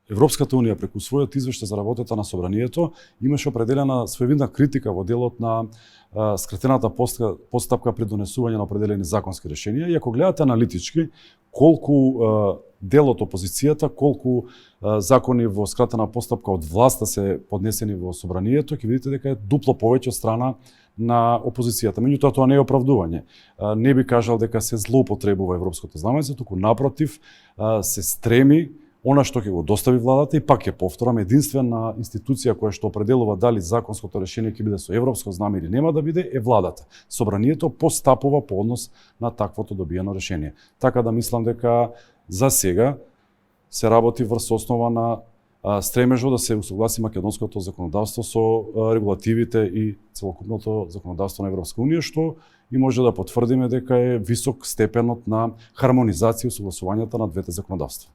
Европската унија преку својот извештај за работата на собранието имаше определена своевидна критика во делот на скратената постапка при донесување на определени законски решенија. И ако гледате аналитички колку дел од опозицијата, колку закони во скратена постапка од власта се поднесени во собранието, ќе видите дека е дупло повеќе од страна на опозицијата. Меѓутоа тоа не е оправдување. Не би кажал дека се злоупотребува европското знамење, туку напротив се стреми она што ќе го достави владата, и пак ќе повторам, единствена институција која што определува дали законското решение ќе биде со европско знаме или нема да биде е владата. Собранието постапува по однос на таквото добиено решение. Така да мислам дека за сега се работи врз основа на стремежот да се усогласи македонското законодавство со регулативите и целокупното законодавство на Европска унија, што и може да потврдиме дека е висок степенот на хармонизација и усогласувањето на двете законодавства.